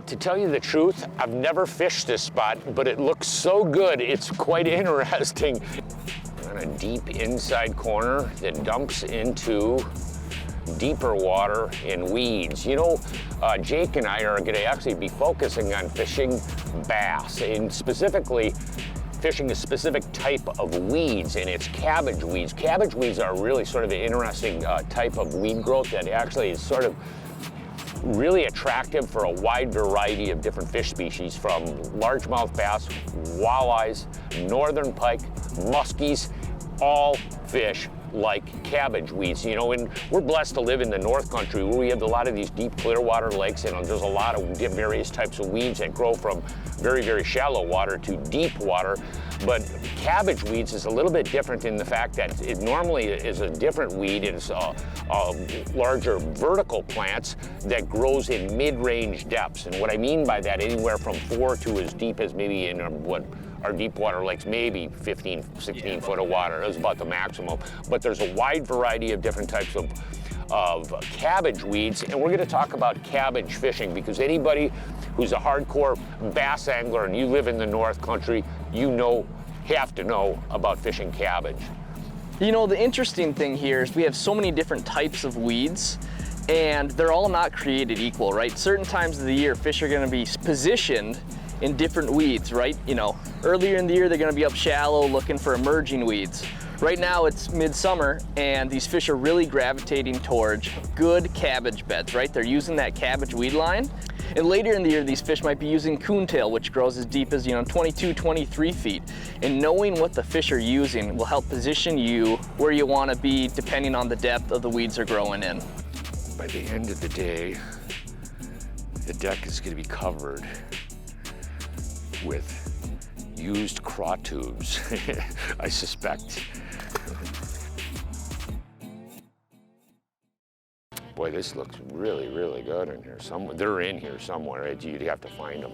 To tell you the truth, I've never fished this spot, but it looks so good, it's quite interesting. On a deep inside corner that dumps into deeper water and weeds. You know, Jake and I are going to actually be focusing on fishing bass, and specifically fishing a specific type of weeds, and it's cabbage weeds. Cabbage weeds are really sort of an interesting type of weed growth that actually is sort of really attractive for a wide variety of different fish species, from largemouth bass, walleyes, northern pike, muskies. All fish like cabbage weeds, you know, and we're blessed to live in the North Country where we have a lot of these deep clear water lakes, and there's a lot of various types of weeds that grow from very, very shallow water to deep water. But cabbage weeds is a little bit different in the fact that it normally is a different weed. It's larger vertical plants that grows in mid-range depths. And what I mean by that, anywhere from 4 to as deep as maybe in our deep water lakes, maybe 15, 16 foot of water is about the maximum. But there's a wide variety of different types of cabbage weeds, and we're going to talk about cabbage fishing, because anybody who's a hardcore bass angler and you live in the North Country, you have to know about fishing cabbage. You know, the interesting thing here is we have so many different types of weeds, and they're all not created equal, right? Certain times of the year, fish are going to be positioned in different weeds, right? You know, earlier in the year, they're going to be up shallow looking for emerging weeds. Right now it's midsummer, and these fish are really gravitating towards good cabbage beds, right? They're using that cabbage weed line. And later in the year, these fish might be using coontail, which grows as deep as, 22, 23 feet. And knowing what the fish are using will help position you where you want to be depending on the depth of the weeds they're growing in. By the end of the day, the deck is going to be covered with used craw tubes, I suspect. Boy, this looks really, really good in here. They're in here somewhere. You'd have to find them.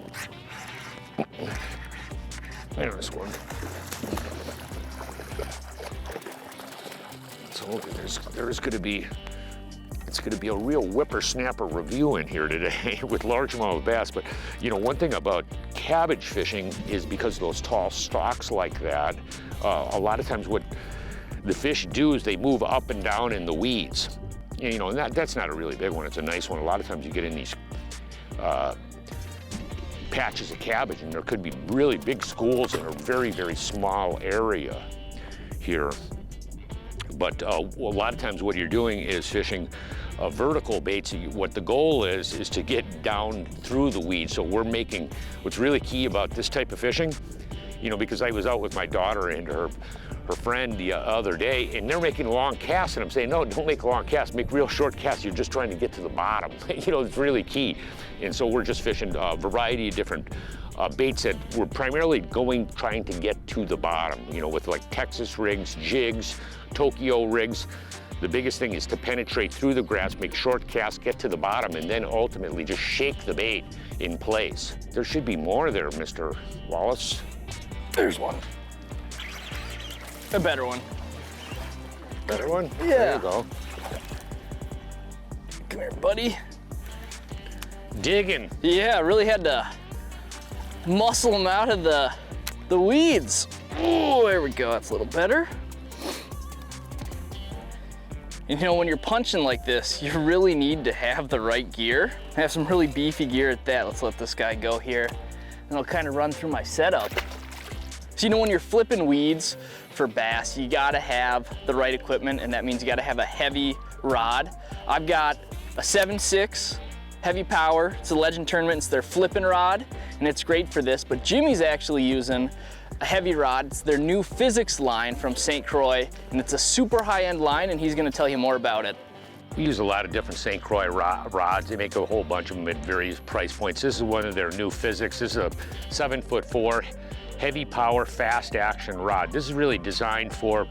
Right on this one. So there's going to be, it's going to be a real whippersnapper review in here today with largemouth bass. But one thing about cabbage fishing is because those tall stalks like that, a lot of times what the fish do is they move up and down in the weeds. And that's not a really big one, it's a nice one. A lot of times you get in these patches of cabbage, and there could be really big schools in a very, very small area here. But a lot of times what you're doing is fishing vertical baits. What the goal is to get down through the weeds. So we're making, what's really key about this type of fishing, because I was out with my daughter and her friend the other day, and they're making long casts, and I'm saying, no, don't make long casts, make real short casts. You're just trying to get to the bottom. It's really key. And so we're just fishing a variety of different baits that we're primarily trying to get to the bottom, with like Texas rigs, jigs, Tokyo rigs. The biggest thing is to penetrate through the grass, make short casts, get to the bottom, and then ultimately just shake the bait in place. There should be more there, Mr. Wallace. There's one. A better one. Better one? Yeah. There you go. Come here, buddy. Digging. Yeah, really had to muscle them out of the weeds. Oh, there we go, that's a little better. When you're punching like this, you really need to have the right gear. I have some really beefy gear at that. Let's let this guy go here, and I'll kind of run through my setup. So when you're flipping weeds for bass, you gotta have the right equipment, and that means you gotta have a heavy rod. I've got a 7.6 heavy power. It's a Legend Tournament. It's their flipping rod, and it's great for this. But Jimmy's actually using a heavy rod. It's their new physics line from St. Croix, and it's a super high-end line, and he's gonna tell you more about it. We use a lot of different St. Croix rods. They make a whole bunch of them at various price points. This is one of their new physics. This is a 7'4" heavy power, fast action rod. This is really designed for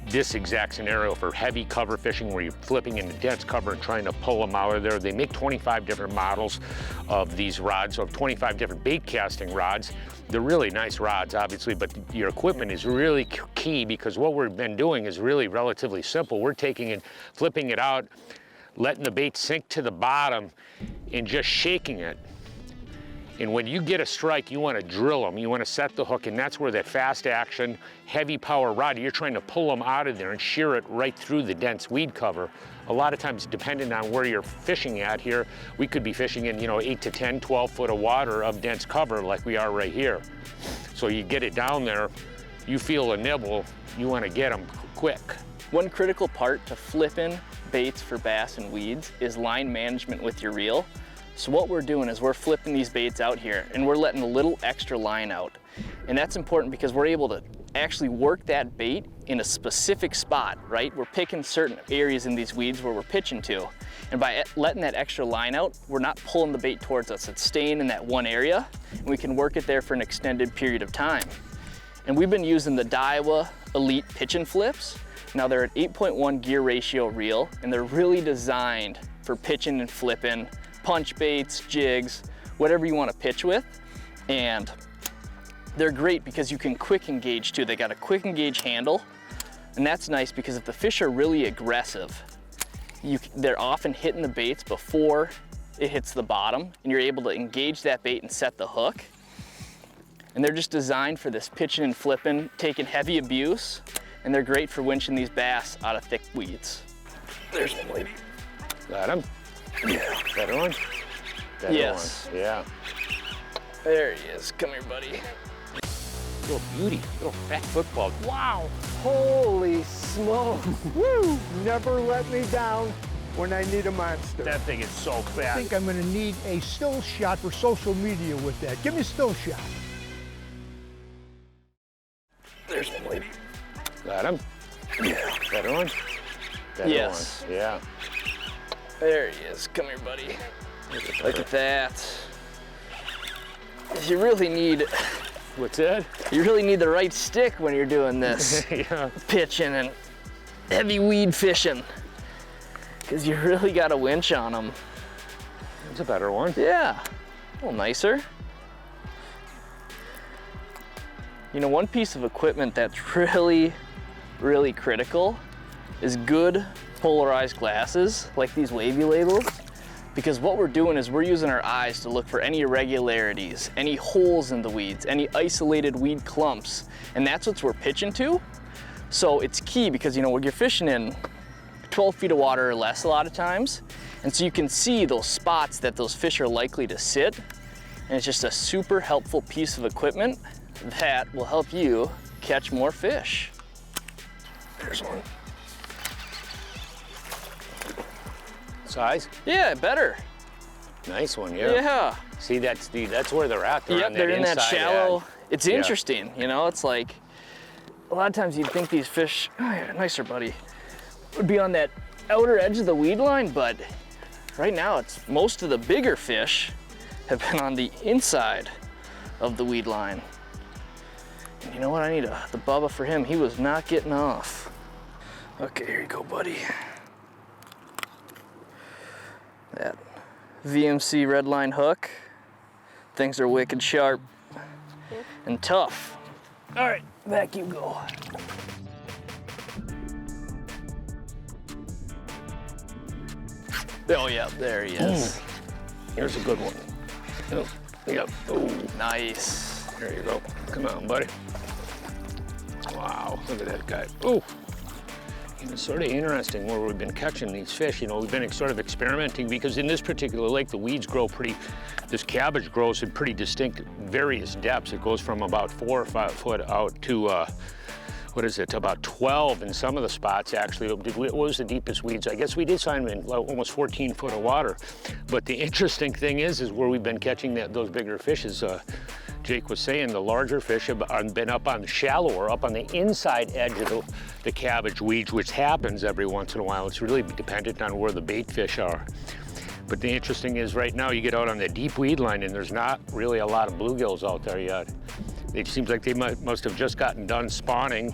this exact scenario, for heavy cover fishing where you're flipping into dense cover and trying to pull them out of there. They make 25 different models of these rods, so 25 different bait casting rods. They're really nice rods, obviously, but your equipment is really key, because what we've been doing is really relatively simple. We're taking it, flipping it out, letting the bait sink to the bottom, and just shaking it And when you get a strike, you want to drill them. You want to set the hook, and that's where that fast action, heavy power rod, you're trying to pull them out of there and shear it right through the dense weed cover. A lot of times, depending on where you're fishing at here, we could be fishing in, 8 to 10, 12 foot of water of dense cover like we are right here. So you get it down there, you feel a nibble, you want to get them quick. One critical part to flipping baits for bass and weeds is line management with your reel. So what we're doing is we're flipping these baits out here and we're letting a little extra line out. And that's important because we're able to actually work that bait in a specific spot, right? We're picking certain areas in these weeds where we're pitching to. And by letting that extra line out, we're not pulling the bait towards us. It's staying in that one area and we can work it there for an extended period of time. And we've been using the Daiwa Elite pitch and flips. Now they're an 8.1 gear ratio reel and they're really designed for pitching and flipping, punch baits, jigs, whatever you want to pitch with. And they're great because you can quick engage too. They got a quick engage handle, and that's nice because if the fish are really aggressive, they're often hitting the baits before it hits the bottom, and you're able to engage that bait and set the hook. And they're just designed for this pitching and flipping, taking heavy abuse, and they're great for winching these bass out of thick weeds. There's one, lady. Got him? Yeah. Better one? Better yes. One. Yeah. There he is. Come here, buddy. Little beauty, little fat football. Wow, holy smokes. Woo, never let me down when I need a monster. That thing is so I fat. think I'm gonna need a still shot for social media with that. Give me a still shot. There's one, lady. Got him? Yeah. Better one? Better yes. One. Yeah. There he is. Come here, buddy. Look at that. You really need... What's that? You really need the right stick when you're doing this. Yeah. Pitching and heavy weed fishing. Because you really got a winch on them. That's a better one. Yeah, a little nicer. One piece of equipment that's really, really critical is good polarized glasses, like these wavy labels. Because what we're doing is we're using our eyes to look for any irregularities, any holes in the weeds, any isolated weed clumps, and that's what we're pitching to. So it's key because when you're fishing in 12 feet of water or less a lot of times, and so you can see those spots that those fish are likely to sit, and it's just a super helpful piece of equipment that will help you catch more fish. There's one. Size? Yeah, better. Nice one, yeah. Yeah. See, that's where they're at. They're on that they're in that inside shallow. edge. It's interesting, it's like, a lot of times you'd think these fish, oh yeah, nicer buddy, would be on that outer edge of the weed line, but right now it's most of the bigger fish have been on the inside of the weed line. And you know what, I need the Bubba for him. He was not getting off. Okay, here you go, buddy. That VMC red line hook. Things are wicked sharp and tough. All right, back you go. Oh yeah, there he is. Here's a good one. Oh, yep. Oh, Nice. there you go. Come on, buddy. Wow, look at that guy. Ooh. It's sort of interesting where we've been catching these fish. We've been sort of experimenting because in this particular lake, the weeds grow this cabbage grows in pretty distinct various depths. It goes from about 4 or 5 foot out to, about 12 in some of the spots, actually. What was the deepest weeds? I guess we did find them in almost 14 foot of water. But the interesting thing is where we've been catching those bigger fish is, Jake was saying, the larger fish have been up on the shallower, up on the inside edge of the cabbage weeds, which happens every once in a while. It's really dependent on where the bait fish are. But the interesting is right now you get out on the deep weed line and there's not really a lot of bluegills out there yet. It seems like they must have just gotten done spawning.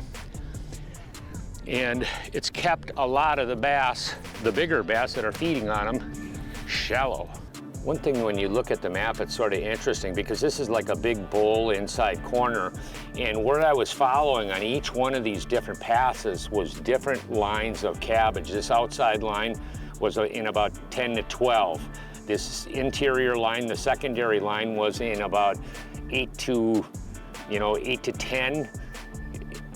And it's kept a lot of the bass, the bigger bass that are feeding on them, shallow. One thing when you look at the map, it's sort of interesting because this is like a big bowl inside corner. And where I was following on each one of these different passes was different lines of cabbage. This outside line was in about 10 to 12. This interior line, the secondary line, was in about 8 to 10.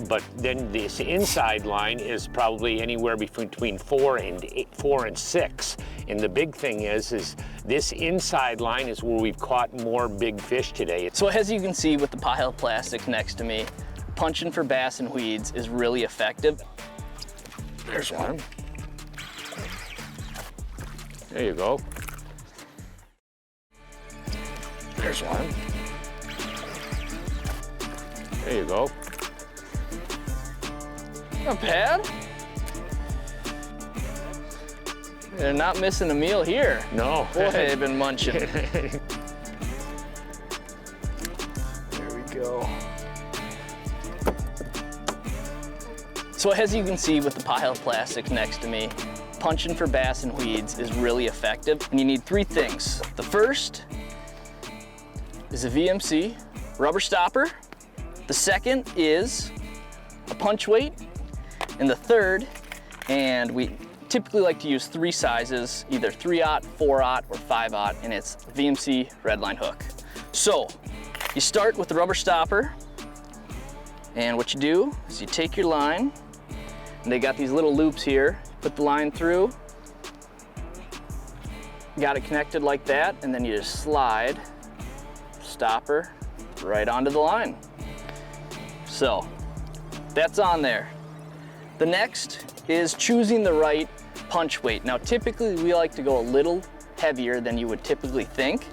But then this inside line is probably anywhere between 4 and 6. And the big thing is this inside line is where we've caught more big fish today. So as you can see with the pile of plastic next to me, punching for bass and weeds is really effective. There's one. There you go. There's one. There you go. Not bad. They're not missing a meal here. No. Boy, they've been munching. There we go. So as you can see with the pile of plastic next to me, punching for bass and weeds is really effective. And you need 3 things. The first is a VMC rubber stopper. The second is a punch weight. And the third, and we typically like to use 3 sizes, either 3/0, 4/0, or 5/0, and it's VMC redline hook. So you start with the rubber stopper, and what you do is you take your line, and they got these little loops here, put the line through, got it connected like that, and then you just slide the stopper right onto the line. So that's on there. The next is choosing the right punch weight. Now typically we like to go a little heavier than you would typically think.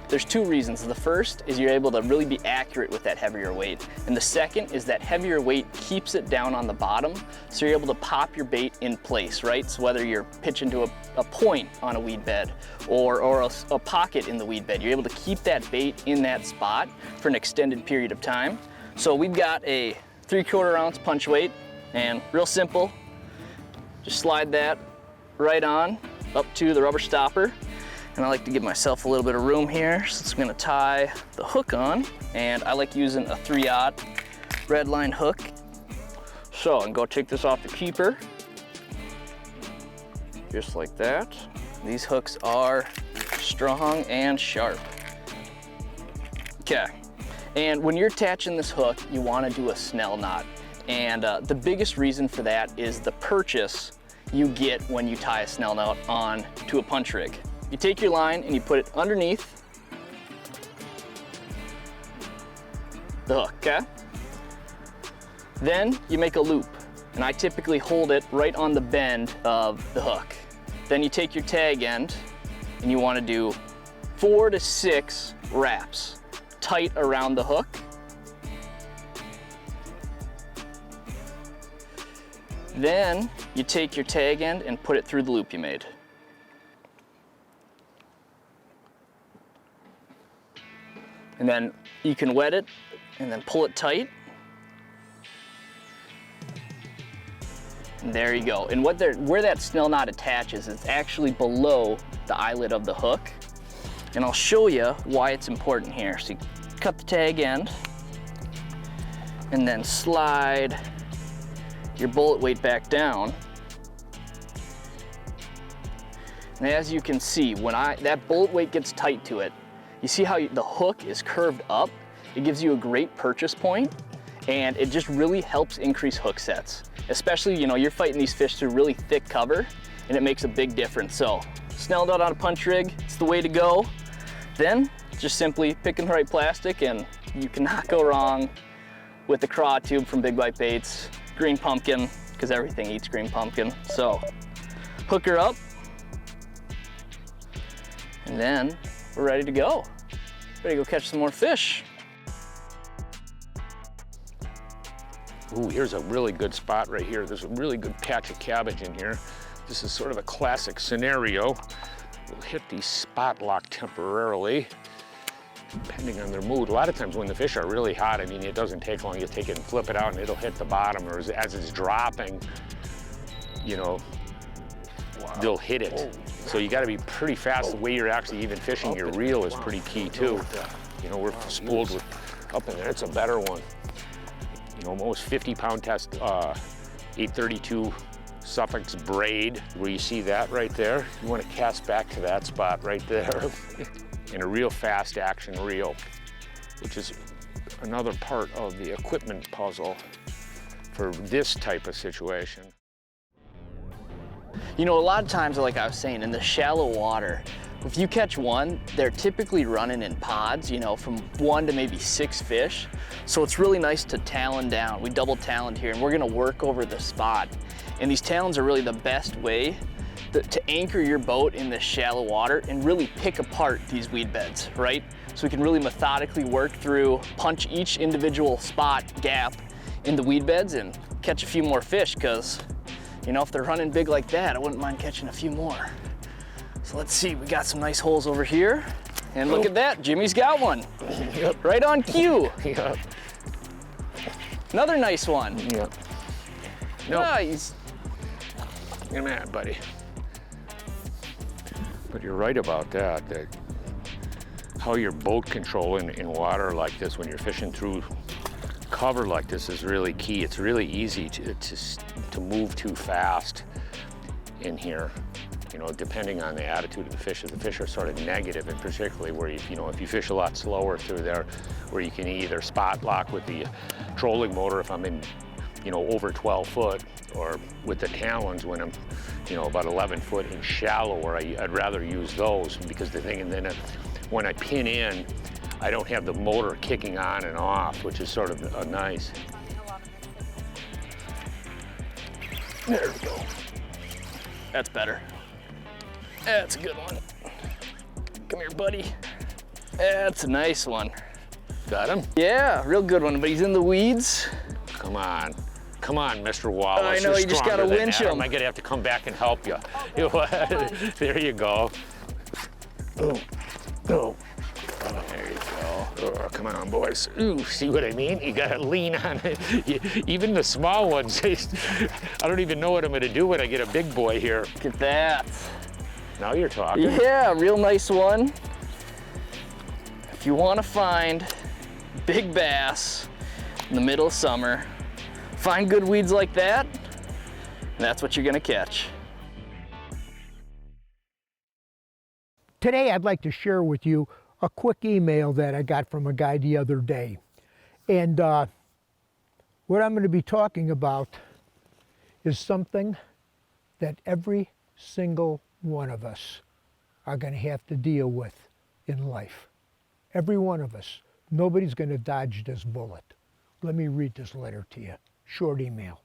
There's 2 reasons. The first is you're able to really be accurate with that heavier weight. And the second is that heavier weight keeps it down on the bottom, so you're able to pop your bait in place, right? So whether you're pitching to a point on a weed bed or a pocket in the weed bed, you're able to keep that bait in that spot for an extended period of time. So we've got a 3/4 ounce punch weight, and real simple, just slide that right on up to the rubber stopper. And I like to give myself a little bit of room here, so I'm gonna tie the hook on, and I like using a 3/0 redline hook. So I'm gonna take this off the keeper, just like that. These hooks are strong and sharp. Okay, and when you're attaching this hook, you wanna do a snell knot. And the biggest reason for that is the purchase you get when you tie a snell knot on to a punch rig. You take your line and you put it underneath the hook, okay? Then you make a loop, and I typically hold it right on the bend of the hook. Then you take your tag end and you want to do 4 to 6 wraps tight around the hook. Then you take your tag end and put it through the loop you made. And then you can wet it and then pull it tight. And there you go. And where that snell knot attaches is actually below the eyelet of the hook. And I'll show you why it's important here. So you cut the tag end and then slide your bullet weight back down. And as you can see, when that bullet weight gets tight to it, you see how the hook is curved up? It gives you a great purchase point, and it just really helps increase hook sets. Especially, you're fighting these fish through really thick cover, and it makes a big difference. So, snell knot on a punch rig, it's the way to go. Then, just simply picking the right plastic, and you cannot go wrong with the craw tube from Big Bite Baits, green pumpkin, because everything eats green pumpkin. So, hook her up, and then we're ready to go. Ready to go catch some more fish. Ooh, here's a really good spot right here. There's a really good patch of cabbage in here. This is sort of a classic scenario. We'll hit the spot lock temporarily, depending on their mood. A lot of times when the fish are really hot, it doesn't take long. You take it and flip it out and it'll hit the bottom, or as it's dropping, they'll hit it. Oh. So you gotta be pretty fast. The way you're actually even fishing your reel is pretty key too. We're spooled with, up in there, it's a better one. Almost 50-pound test, 832 suffix braid, where you see that right there. You want to cast back to that spot right there. And a real fast action reel, which is another part of the equipment puzzle for this type of situation. You know, a lot of times, like I was saying, in the shallow water, if you catch one, they're typically running in pods, you know, from 1 to maybe 6 fish. So it's really nice to talon down. We double taloned here, and we're gonna work over the spot. And these talons are really the best way to anchor your boat in this shallow water and really pick apart these weed beds, right? So we can really methodically work through, punch each individual spot gap in the weed beds and catch a few more fish, because, you know, if they're running big like that, I wouldn't mind catching a few more. So let's see, we got some nice holes over here. And look at that, Jimmy's got one. Yep. Right on cue. Yep. Another nice one. Yep. No. Nice. Get him at, buddy. But you're right about that, how your boat control in water like this, when you're fishing through cover like this, is really key. It's really easy to move too fast in here, you know, depending on the attitude of the fish. If the fish are sort of negative, and particularly where you know, if you fish a lot slower through there, where you can either spot lock with the trolling motor if I'm in, you know, over 12 foot, or with the talons when I'm, you know, about 11 foot and shallower. I'd rather use those, because the thing, and then when I pin in, I don't have the motor kicking on and off, which is sort of nice. There we go. That's better. That's a good one. Come here, buddy. That's a nice one. Got him? Yeah, real good one, but he's in the weeds. Come on. Come on, Mr. Wallace. I know, You're you just stronger gotta than winch that. him. Am I gonna have to come back and help you? There you go. Oh. Oh. There you go. Oh, come on, boys. Ooh, see what I mean? You gotta lean on it. Even the small ones, I don't even know what I'm gonna do when I get a big boy here. Look at that. Now you're talking. Yeah, real nice one. If you want to find big bass in the middle of summer, find good weeds like that, and that's what you're gonna catch. Today I'd like to share with you a quick email that I got from a guy the other day. And what I'm going to be talking about is something that every single one of us are going to have to deal with in life. Every one of us. Nobody's going to dodge this bullet. Let me read this letter to you. Short email.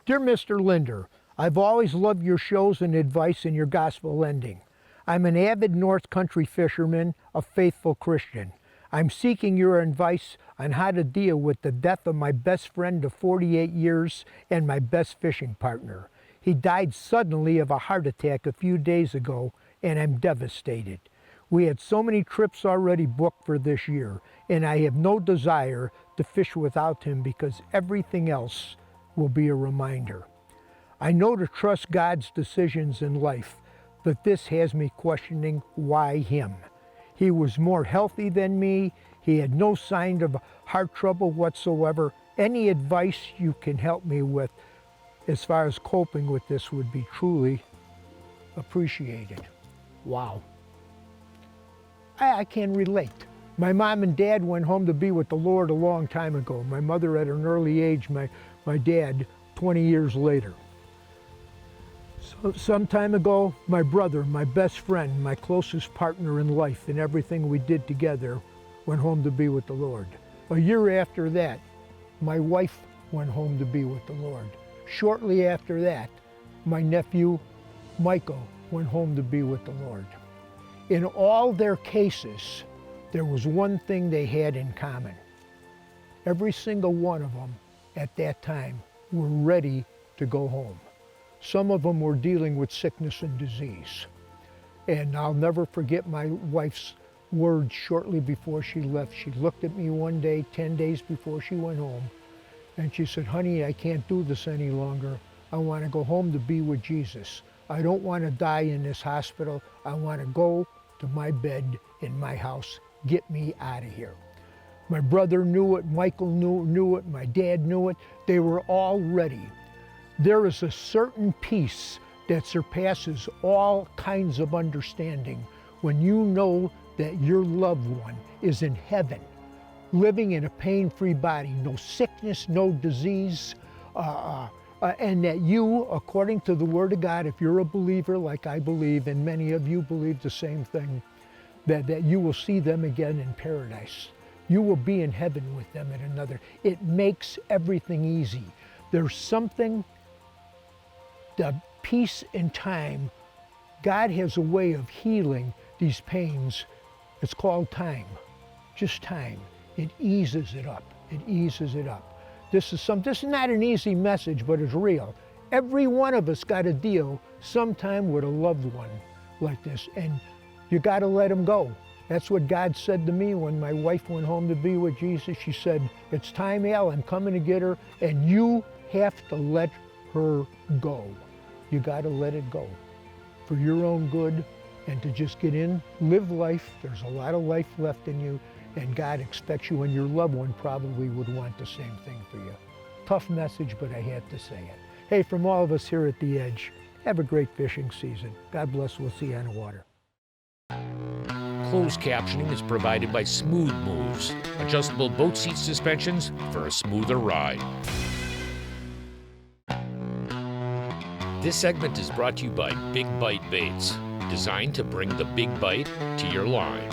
Dear Mr. Lindner, I've always loved your shows and advice and your gospel ending. I'm an avid North Country fisherman, a faithful Christian. I'm seeking your advice on how to deal with the death of my best friend of 48 years and my best fishing partner. He died suddenly of a heart attack a few days ago, and I'm devastated. We had so many trips already booked for this year, and I have no desire to fish without him because everything else will be a reminder. I know to trust God's decisions in life, but this has me questioning why him. He was more healthy than me. He had no sign of heart trouble whatsoever. Any advice you can help me with as far as coping with this would be truly appreciated. Wow. I can relate. My mom and dad went home to be with the Lord a long time ago. My mother at an early age, my dad 20 years later. So, some time ago, my brother, my best friend, my closest partner in life and everything we did together went home to be with the Lord. A year after that, my wife went home to be with the Lord. Shortly after that, my nephew, Michael, went home to be with the Lord. In all their cases, there was one thing they had in common. Every single one of them at that time were ready to go home. Some of them were dealing with sickness and disease. And I'll never forget my wife's words shortly before she left. She looked at me one day, 10 days before she went home, and she said, honey, I can't do this any longer. I want to go home to be with Jesus. I don't want to die in this hospital. I want to go to my bed in my house. Get me out of here. My brother knew it, Michael knew it, my dad knew it. They were all ready. There is a certain peace that surpasses all kinds of understanding when you know that your loved one is in heaven, living in a pain-free body, no sickness, no disease, and that you, according to the Word of God, if you're a believer like I believe, and many of you believe the same thing, that you will see them again in paradise. You will be in heaven with them at another. It makes everything easy. There's something, the peace and time, God has a way of healing these pains. It's called time, just time. It eases it up, it eases it up. This is not an easy message, but it's real. Every one of us got to deal sometime with a loved one like this, and you got to let him go. That's what God said to me when my wife went home to be with Jesus. She said, "It's time, Al, I'm coming to get her, and you have to let her go. You got to let it go for your own good, and to just get in, live life. There's a lot of life left in you, and God expects you, and your loved one probably would want the same thing for you." Tough message, but I had to say it. Hey, from all of us here at The Edge, have a great fishing season. God bless. We'll see you on the water. Closed captioning is provided by Smooth Moves, adjustable boat seat suspensions for a smoother ride. This segment is brought to you by Big Bite Baits, designed to bring the big bite to your line.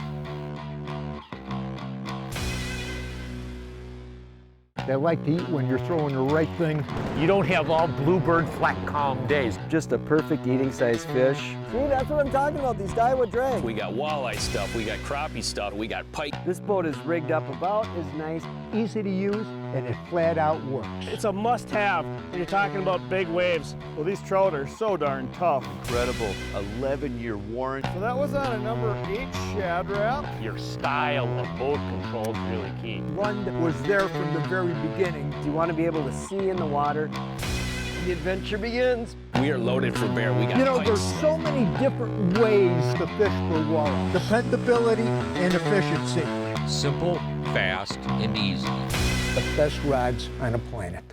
They like to eat when you're throwing the right thing. You don't have all bluebird flat calm days. Just a perfect eating size fish. See, that's what I'm talking about, these Daiwa drag. We got walleye stuff, we got crappie stuff, we got pike. This boat is rigged up about as nice. Easy to use, and it flat out works. It's a must-have when you're talking about big waves. Well, these trout are so darn tough. Incredible 11-year warranty. So that was on a number 8 Shad Rap. Your style of boat control is really key. One was there from the very beginning. You want to be able to see in the water. The adventure begins. We are loaded for bear, we got You know, pikes. there's so many different ways to fish for walleye. Dependability and efficiency. Simple, fast, and easy. The best rods on the planet.